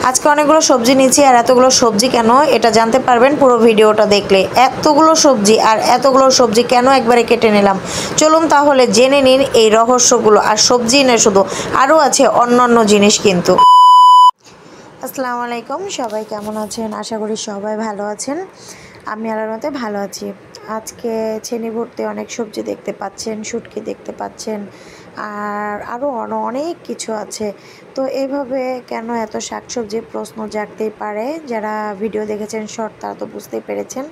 আজকে অনেকগুলো সবজি নিয়েছি আর এতগুলো সবজি কেন এটা জানতে পারবেন পুরো ভিডিওটা দেখলে। এতগুলো সবজি আর এতগুলো সবজি কেন একবারে কেটে নিলাম, চলুন তাহলে জেনে নিন এই রহস্যগুলো। আর সবজি না শুধু, আরও আছে অন্যান্য জিনিস কিন্তু। আসসালামু আলাইকুম, সবাই কেমন আছেন? আশা করি সবাই ভালো আছেন। আমি আল্লাহর মতে ভালো আছি। আজকে ছেনি ভর্তি অনেক সবজি দেখতে পাচ্ছেন, শুটকি দেখতে পাচ্ছেন, আর আরও অনেক কিছু আছে। তো এইভাবে কেন এত শাকসবজি প্রশ্ন জাগতেই পারে। যারা ভিডিও দেখেছেন শর্ট তারা তো বুঝতেই পেরেছেন,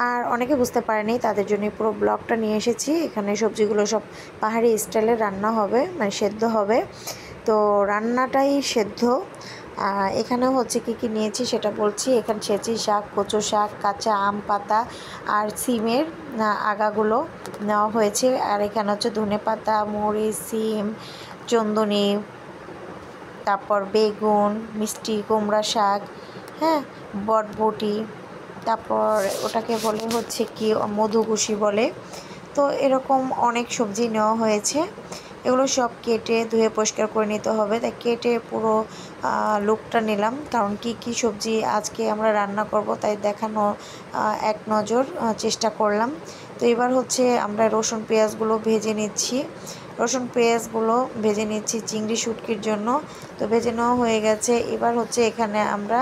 আর অনেকে বুঝতে পারেনি, তাদের জন্য পুরো ব্লগটা নিয়ে এসেছি। এখানে সবজিগুলো সব পাহাড়ি স্টাইলে রান্না হবে, মানে সেদ্ধ হবে। তো রান্নাটাই সেদ্ধ। এখানে হচ্ছে কি নিয়েছি সেটা বলছি। এখানে ছেঁচি শাক, কচু শাক, কাঁচা আম পাতা আর সিমের আগাগুলো নেওয়া হয়েছে। আর এখানে হচ্ছে ধনেপাতা, মরিচ, সিম, চন্দনী, তারপর বেগুন, মিষ্টি কুমড়া শাক, হ্যাঁ, বটবটি, তারপর ওটাকে বলে হচ্ছে কি মধুকুশি বলে। তো এরকম অনেক সবজি নেওয়া হয়েছে। এগুলো সব কেটে ধুয়ে পরিষ্কার করে নিতে হবে। তাই কেটে পুরো লুকটা নিলাম, কারণ কি সবজি আজকে আমরা রান্না করব তাই দেখানো এক নজর চেষ্টা করলাম। তো এবার হচ্ছে আমরা রসুন পেঁয়াজগুলো ভেজে নিচ্ছি। রসুন পেঁয়াজগুলো ভেজে নিচ্ছি চিংড়ি শুটকির জন্য। তো ভেজে নেওয়া হয়ে গেছে। এবার হচ্ছে এখানে আমরা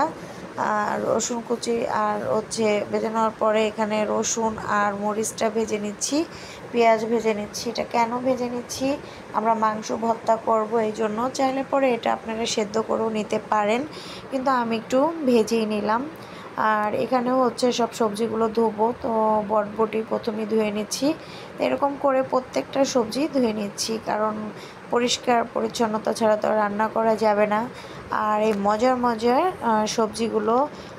রসুন কুচি আর হচ্ছে ভেজে নেওয়ার পরে এখানে রসুন আর মরিচটা ভেজে নিচ্ছি, পেঁয়াজ ভেজে নিচ্ছি। এটা কেন ভেজে নিচ্ছি, আমরা মাংস ভর্তা করব এই জন্য। চাইলে পরে এটা আপনারা সেদ্ধ করেও নিতে পারেন, কিন্তু আমি একটু ভেজেই নিলাম। আর এখানেও হচ্ছে সব সবজিগুলো ধোবো। তো বটবটি প্রথমে ধুয়ে নিচ্ছি। এরকম করে প্রত্যেকটা সবজি ধুয়ে নিচ্ছি, কারণ পরিষ্কার পরিচ্ছন্নতা ছাড়া তো রান্না করা যাবে না। আর এই মজার সবজিগুলো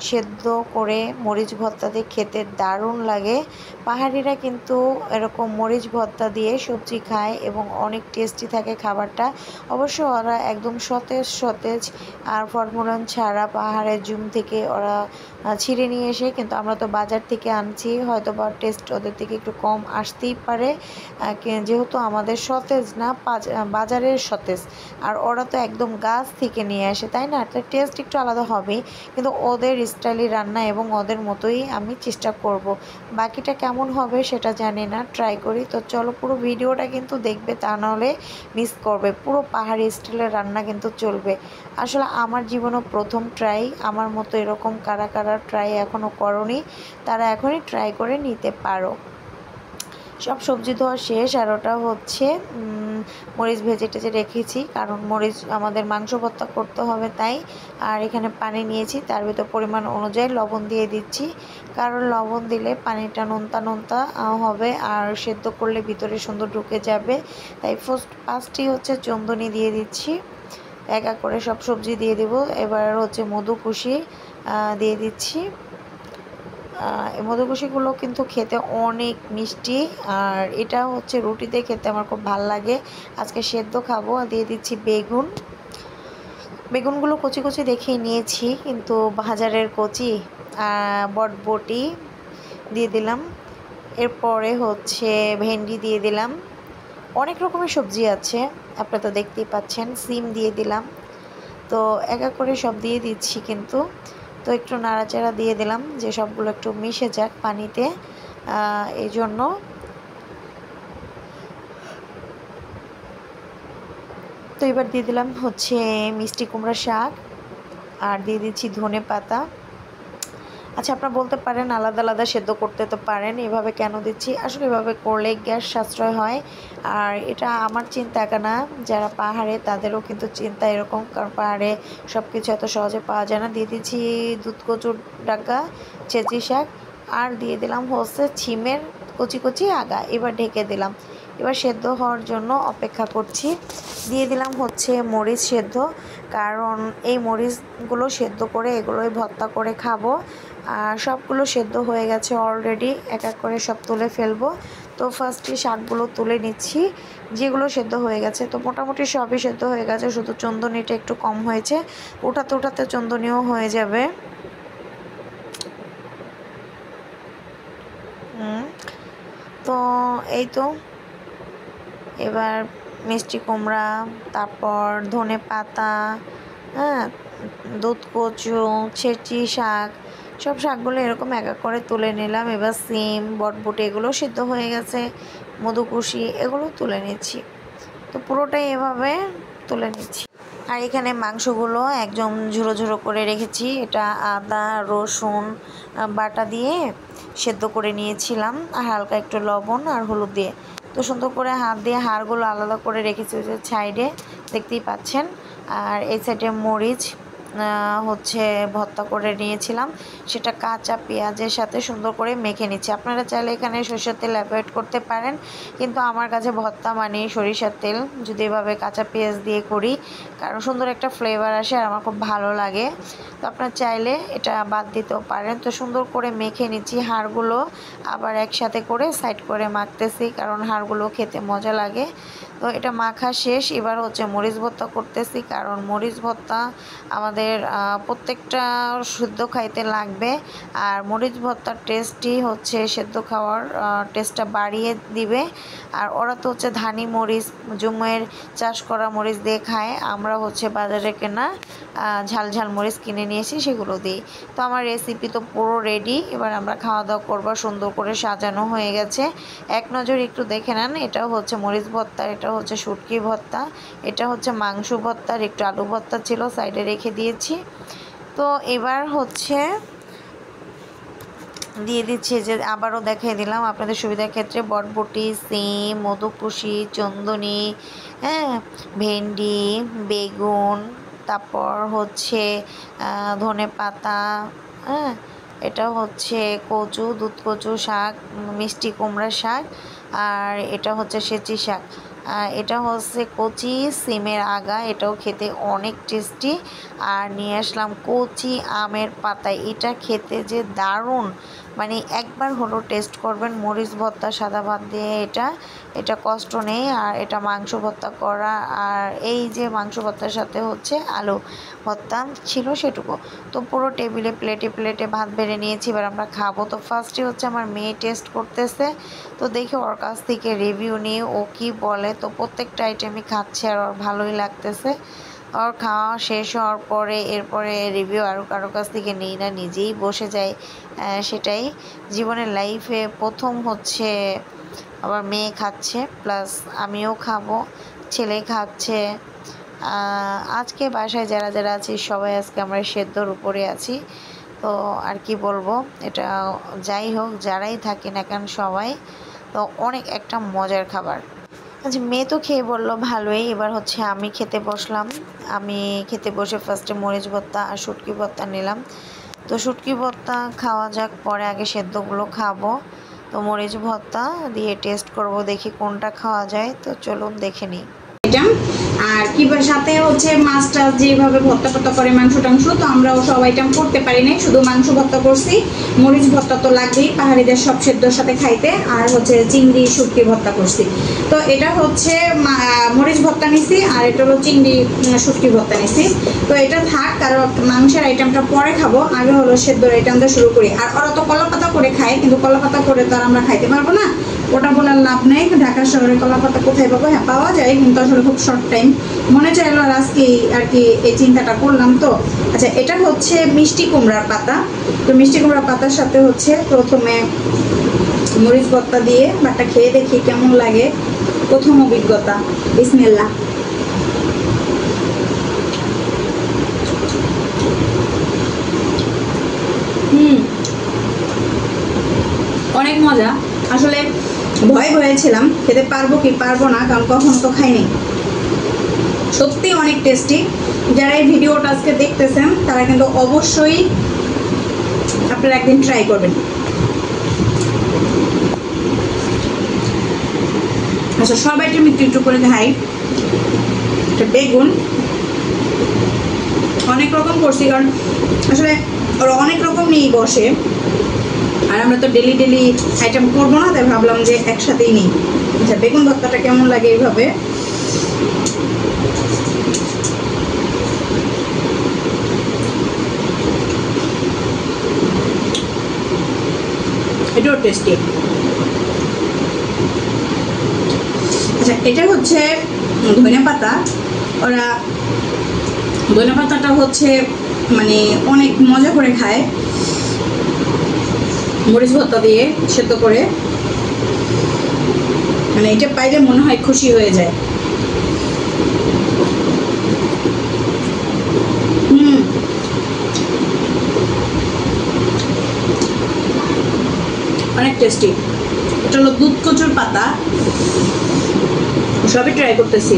সেদ্ধ করে মরিচ ভর্তা দিয়ে খেতে দারুণ লাগে। পাহাড়িরা কিন্তু এরকম মরিচ ভর্তা দিয়ে সবজি খায় এবং অনেক টেস্টি থাকে খাবারটা। অবশ্য ওরা একদম সতেজ সতেজ আর ফর্মুলান ছাড়া পাহাড়ের জুম থেকে ওরা ছিঁড়ে নিয়ে এসে, কিন্তু আমরা তো বাজার থেকে আনছি, হয়তো বা টেস্ট ওদের থেকে একটু কম আসতেই পারে, যেহেতু আমাদের সতেজ না, বাজারের সতেজ, আর ওরা তো একদম গাছ থেকে নিয়ে আসে, তাই না? একটা টেস্ট একটু আলাদা হবে, কিন্তু ওদের স্টাইলি রান্না এবং ওদের মতোই আমি চেষ্টা করব। বাকিটা কেমন হবে সেটা জানি না, ট্রাই করি। তো চলো পুরো ভিডিওটা কিন্তু দেখবে, তা নাহলে মিস করবে। পুরো পাহাড়ি স্টাইলের রান্না কিন্তু চলবে। আসলে আমার জীবনও প্রথম ট্রাই, আমার মতো এরকম কারা কারা ট্রাই এখনও করনি তারা এখনই ট্রাই করে নিতে পারো। সব সবজি ধোয়া শেষ, আর ওটা হচ্ছে মরিচ ভেজে টেজে রেখেছি, কারণ মরিচ আমাদের মাংস ভর্তা করতে হবে তাই। আর এখানে পানি নিয়েছি, তার ভিতর পরিমাণ অনুযায়ী লবণ দিয়ে দিচ্ছি, কারণ লবণ দিলে পানিটা নোনতা নোনতা হবে আর সেদ্ধ করলে ভিতরে সুন্দর ঢুকে যাবে। তাই ফার্স্টই হচ্ছে চন্দনী দিয়ে দিচ্ছি, এক এক করে সব সবজি দিয়ে দিব। এবার হচ্ছে মধুকুশি দিয়ে দিচ্ছি। এই মধুকুশিগুলো কিন্তু খেতে অনেক মিষ্টি, আর এটা হচ্ছে রুটিতে খেতে আমার খুব ভালো লাগে। আজকে সেদ্ধ খাবো। দিয়ে দিচ্ছি বেগুন। বেগুনগুলো কচি কচি দেখেই নিয়েছি, কিন্তু বাজারের কচি। বটবটি দিয়ে দিলাম। এরপরে হচ্ছে ভেন্ডি দিয়ে দিলাম। অনেক রকমের সবজি আছে, আপনারা তো দেখতেই পাচ্ছেন। সিম দিয়ে দিলাম। তো এক এক করে সব দিয়ে দিচ্ছি কিন্তু। তো একটু নাড়াচাড়া দিয়ে দিলাম যে সবগুলো একটু মিশে যাক পানিতে, এই জন্য। তো এবার দিয়ে দিলাম হচ্ছে মিষ্টি কুমড়া শাক, আর দিয়ে দিচ্ছি ধনে পাতা। আচ্ছা, আপনারা বলতে পারেন আলাদা আলাদা সেদ্ধ করতে তো পারেন, এভাবে কেন দিচ্ছি? আসলে এভাবে করলে গ্যাস সাশ্রয় হয়। আর এটা আমার চিন্তা একা না, যারা পাহাড়ে তাদেরও কিন্তু চিন্তা এরকম, কারণ পাহাড়ে সব কিছু এত সহজে পাওয়া যায় না। দিয়ে দিচ্ছি দুধ কচুর ডাকা, চেঁচি শাক, আর দিয়ে দিলাম হচ্ছে ছিমের কচি কচি আগা। এবার ঢেকে দিলাম। এবার সেদ্ধ হওয়ার জন্য অপেক্ষা করছি। দিয়ে দিলাম হচ্ছে মরিচ সেদ্ধ, কারণ এই মরিচগুলো সেদ্ধ করে এগুলোই ভর্তা করে খাবো। আর সবগুলো সেদ্ধ হয়ে গেছে অলরেডি, এক এক করে সব তুলে ফেলবো। তো ফার্স্টে শাকগুলো তুলে নিচ্ছি, যেগুলো সেদ্ধ হয়ে গেছে। তো মোটামুটি সবই সেদ্ধ হয়ে গেছে, শুধু চন্দনীটা একটু কম হয়েছে। ওঠাতে ওঠাতে চন্দনীও হয়ে যাবে। তো এই তো এবার মিষ্টি কুমড়া, তারপর ধনে পাতা, হ্যাঁ, দুধ কচু, ছেঁচি শাক, সব শাকগুলো এরকম এক এক করে তুলে নিলাম। এবার সিম, বটবটি এগুলো সিদ্ধ হয়ে গেছে, মধুকুশি এগুলো তুলে নিচ্ছি। তো পুরোটাই এভাবে তুলে নিচ্ছি। আর এখানে মাংসগুলো একদম ঝুড়ো ঝুড়ো করে রেখেছি। এটা আদা রসুন বাটা দিয়ে সেদ্ধ করে নিয়েছিলাম, আর হালকা একটু লবণ আর হলুদ দিয়ে। তো সুন্দর করে হাত দিয়ে হাড়গুলো আলাদা করে রেখেছি ওই যে সাইডে, দেখতেই পাচ্ছেন। আর এই সাইডে মরিচ হচ্ছে ভর্তা করে নিয়েছিলাম, সেটা কাঁচা পেঁয়াজের সাথে সুন্দর করে মেখে নিচ্ছি। আপনারা চাইলে এখানে সরিষার তেল অ্যাভয়েড করতে পারেন, কিন্তু আমার কাছে ভর্তা মানে সরিষার তেল, যদি এভাবে কাঁচা পেঁয়াজ দিয়ে করি, কারণ সুন্দর একটা ফ্লেভার আসে আর আমার খুব ভালো লাগে। তো আপনারা চাইলে এটা বাদ দিতেও পারেন। তো সুন্দর করে মেখে নিচ্ছি হাড়গুলো, আবার একসাথে করে সাইড করে মাখতেছি, কারণ হাড়গুলো খেতে মজা লাগে। তো এটা মাখা শেষ, এবার হচ্ছে মরিচ ভর্তা করতেছি, কারণ মরিচ ভর্তা আমাদের প্রত্যেকটা শুদ্ধ খাইতে লাগবে। আর মরিচ ভর্তার টেস্টই হচ্ছে সেদ্ধ খাওয়ার টেস্টটা বাড়িয়ে দিবে। আর ওরা তো হচ্ছে ধানি মরিচ, জুমের চাষ করা মরিচ দিয়ে খায়, আমরা হচ্ছে বাজারে কেনা ঝাল ঝাল মরিচ কিনে নিয়ে এসি, সেগুলো দিই। তো আমার রেসিপি তো পুরো রেডি, এবার আমরা খাওয়া দাওয়া করবো। সুন্দর করে সাজানো হয়ে গেছে, এক নজর একটু দেখে নেন। এটা হচ্ছে মরিচ ভর্তা, এটা হচ্ছে শুটকি ভর্তা, এটা হচ্ছে মাংস ভর্তার একটু আলু ভর্তা ছিল, সাইডে রেখে দিয়েছি। তো এবার হচ্ছে দিয়ে দিচ্ছি, যে আবারও দেখিয়ে দিলাম আপনাদের সুবিধার ক্ষেত্রে, বটবটি, সিম, মধুকুশি, চন্দনী, হ্যাঁ, ভেন্ডি, বেগুন, তারপর হচ্ছে ধনে পাতা, হ্যাঁ, এটা হচ্ছে কচু, দুধ কচু শাক, মিষ্টি কুমড়া শাক, আর এটা হচ্ছে সেচি শাক। এটা হচ্ছে কচি সিমের আগা, এটাও খেতে অনেক টেস্টি। আর নিয়ে আসলাম কচি আমের পাতা, এটা খেতে যে দারুণ, মানে একবার হলো টেস্ট করবেন। মরিচ ভর্তা সাদা ভাত দিয়ে এটা কষ্ট নেই। আর এটা মাংস ভর্তা করা, আর এই যে মাংস ভর্তার সাথে হচ্ছে আলু ভর্তা ছিল সেটুকু। তো পুরো টেবিলে প্লেটে প্লেটে ভাত বেড়ে নিয়েছি, এবার আমরা খাবো। তো ফার্স্টে হচ্ছে আমার মেয়ে টেস্ট করতেছে, তো দেখি ওর কাছ থেকে রিভিউ নিয়ে ও কি বলে। তো প্রত্যেকটা আইটেমই খাচ্ছে আর ওর ভালোই লাগতেছে। ওর খাওয়া শেষ হওয়ার পরে এরপরে রিভিউ আরও কারো কাছ থেকে নিই না, নিজেই বসে যাই। সেটাই জীবনের লাইফে প্রথম হচ্ছে আবার মেয়ে খাচ্ছে, প্লাস আমিও খাবো, ছেলে খাচ্ছে। আজকে বাসায় যারা যারা আছি সবাই আজকে আমরা সেদ্ধর উপরে আছি। তো আর কি বলবো, এটা যাই হোক যারাই থাকি না কেন সবাই, তো অনেক একটা মজার খাবার। আচ্ছা, মেয়ে তো খেয়ে বললো ভালোই, এবার হচ্ছে আমি খেতে বসলাম। আমি খেতে বসে ফার্স্টে মরিচ ভর্তা আর শুটকি ভর্তা নিলাম। তো শুটকি ভর্তা খাওয়া যাক, পরে আগে সেদ্ধগুলো খাবো। তো মরিচ ভর্তা দিয়ে টেস্ট করব, দেখি কোনটা খাওয়া যায়। তো চলুন দেখে নিই। আর কিভাবে সাথে হচ্ছে মাছ টাছ যেভাবে ভর্তা টর্তা করে মাংস টাংস, তো আমরাও সব আইটেম করতে পারি নাই, শুধু মাংস ভর্তা করছি। মরিচ ভর্তা তো লাগবেই পাহাড়িদের সব সেদ্ধর সাথে খাইতে। আর হচ্ছে চিংড়ি শুটকি ভর্তা করছি। তো এটা হচ্ছে মরিচ ভর্তা নিছি, আর এটা হলো চিংড়ি শুটকি ভর্তা নিছি। তো এটা থাক, কারণ মাংসের আইটেমটা পরে খাবো, আগে হলো সেদ্ধর আইটেমটা শুরু করি। আর ওরা তো কলা পাতা করে খায়, কিন্তু কলা পাতা করে তো আর আমরা খাইতে পারবো না, ওটা বলার লাভ নেই। ঢাকা শহরে কলা পাতা কোথায় পাবো? হ্যাঁ, পাওয়া যায়, কিন্তু আসলে খুব শর্ট টাইম। মনে চাইলো আর আজকে আর কি এই চিন্তাটা করলাম। তো আচ্ছা, এটা হচ্ছে মিষ্টি কুমড়ার পাতা। তো মিষ্টি কুমড়ার পাতার সাথে হচ্ছে প্রথমে মরিচ ভর্তা দিয়ে বাটা খেয়ে দেখি কেমন লাগে, প্রথম অভিজ্ঞতা। বিসমিল্লাহ। অনেক মজা। আসলে ভয় ছিলাম খেতে পারবো কি পারবো না, কারণ কখনো তো খাইনি। সত্যি অনেক টেস্টি। যারা এই ভিডিওটা আজকে দেখতেছেন তারা কিন্তু অবশ্যই আপনারা একদিন ট্রাই করবেন। আচ্ছা, সব আইটেম একটু একটু করে খাই। বেগুন অনেক রকম করছি, কারণ আসলে ওরা অনেক রকম নিয়েই বসে, আর আমরা তো ডেলি ডেলি আইটেম করবো না, তাই ভাবলাম যে একসাথেই নিই। আচ্ছা, বেগুন ভর্তাটা কেমন লাগে এইভাবে? এটাও টেস্টি। আচ্ছা, এটা হচ্ছে ধনে পাতা, ওরা ধনেপাতাটা হচ্ছে মানে অনেক মজা করে খায়, মরিচ ভর্তা দিয়ে সেদ্ধ করে, মানে এটা পাইলে মনে হয় খুশি হয়ে যায়। অনেক টেস্টি। এটা হলো দুধ কচুর পাতা, সবই ট্রাই করতেছি,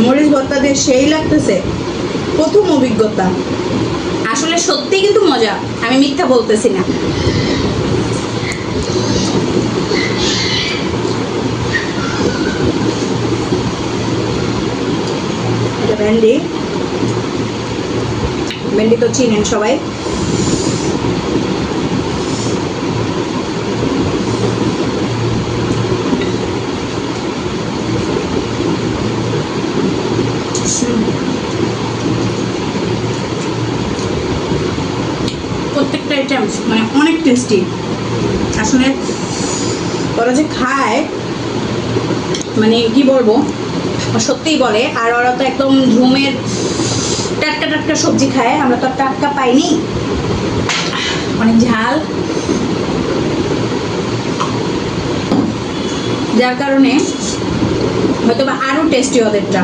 মরিচ ভর্তা দিয়ে সেই লাগতেছে, প্রথম অভিজ্ঞতা। আসলে সত্যি কিন্তু মজা, আমি মিথ্যা বলতেছি না। এটা ভেন্ডি, ভেন্ডি তো চিনেন সবাই। প্রত্যেকটা আইটেম মানে অনেক টেস্টি। আসলে ওরা যে খায় মানে কি বলবো, সত্যিই বলে। আর ওরা তো একদম ঝুমের টাটকা টাটকা সবজি খায়, আমরা তো টাটকা পাইনি, অনেক ঝাল, যার কারণে হয়তো বা আরো টেস্টি ওদেরটা।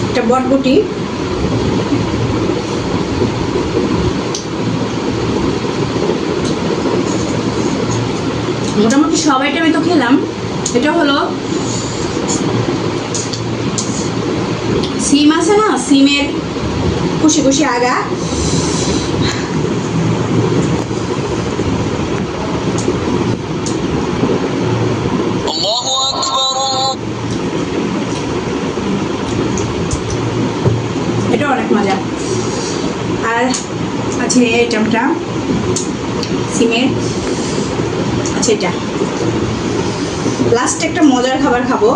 এটা বটবটি, মোটামুটি সব আইটেমই তো খেলাম। এটা হলো সিম আছে না, সিমের কুশি কুশি আগা, এটা অনেক মজা। আর আছে এই আইটেমটা সিমের, আচ্ছা এটা লাস্টে একটা মজার খাবার খাবো।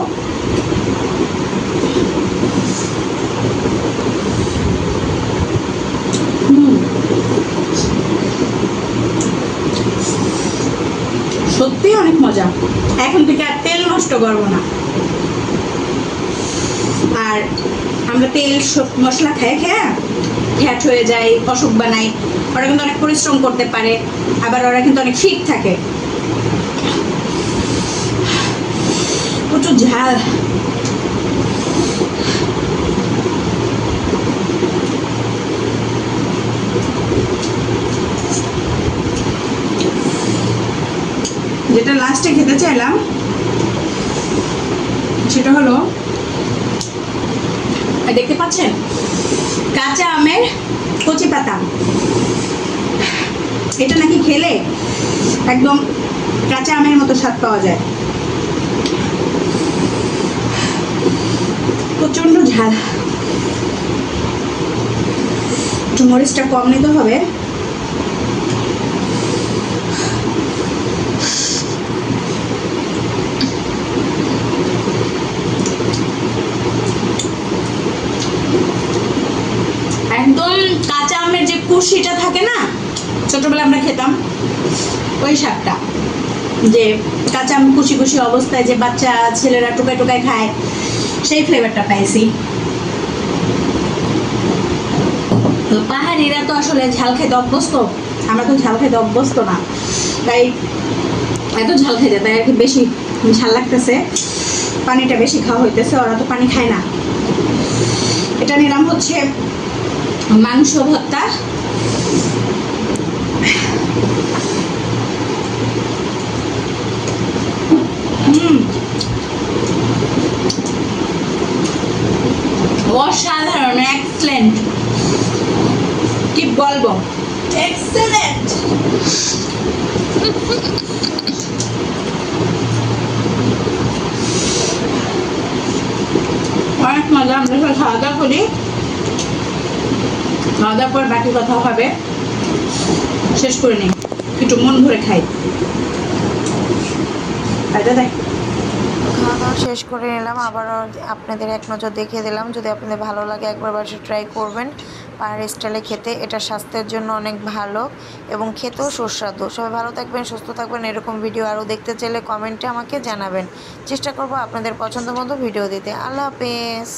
সত্যি অনেক মজা। এখন থেকে আর তেল নষ্ট করবো না। আর আমরা তেল মশলা খেয়ে খেয়ে ফ্যাট হয়ে যায়, অসুখ বানাই। ওরা কিন্তু অনেক পরিশ্রম করতে পারে, আবার ওরা কিন্তু অনেক ফিট থাকে। প্রচুর ঝাল, যেটা লাস্টে খেতে চাইলাম সেটা হলো, দেখতে পাচ্ছেন কাঁচা আমের কচি পাতা। এটা নাকি খেলে একদম কাঁচা আমের মতো স্বাদ পাওয়া যায়। প্রচন্ড ঝাল, একটু মরিচটা কম নিতে হবে। একদম কাঁচা আমের যে কুশিটা থাকে না, ছোটবেলায় আমরা খেতাম ওই শাকটা, যে কাঁচা আম কুশি কুশি অবস্থায় যে বাচ্চা ছেলেরা টোকায় টোকায় খায়, সেই ফ্লেভারটা পাইছি। তো পাহাড়িরা তো আসলে ঝাল খেতে অভ্যস্ত, আমরা তো ঝাল খেতে অভ্যস্ত না, তাই এত ঝাল খেতে, তাই আর কি বেশি ঝাল লাগতেছে, পানিটা বেশি খাওয়া হইতেছে। ওরা তো পানি খায় না। এটা নিলাম হচ্ছে মাংস ভর্তা, অসাধারণ, এক্সেলেন্ট, কি বলবো, এক্সেলেন্ট। অনেক মজা। আমরা সব খাওয়া দাওয়া করি, খাওয়া দাওয়ার পর বাকি কথা হবে, শেষ করে নিই, একটু মন ভরে খাই। দেখ, খাওয়া দাওয়া শেষ করে নিলাম, আবারও আপনাদের এক নজর দেখিয়ে দিলাম। যদি আপনাদের ভালো লাগে একবার বাসায় ট্রাই করবেন পাহাড়ি স্টাইলে খেতে। এটা স্বাস্থ্যের জন্য অনেক ভালো এবং খেতেও সুস্বাদু। সবাই ভালো থাকবেন, সুস্থ থাকবেন। এরকম ভিডিও আরও দেখতে চাইলে কমেন্টে আমাকে জানাবেন, চেষ্টা করব আপনাদের পছন্দ মতো ভিডিও দিতে। আল্লাহ হাফেজ।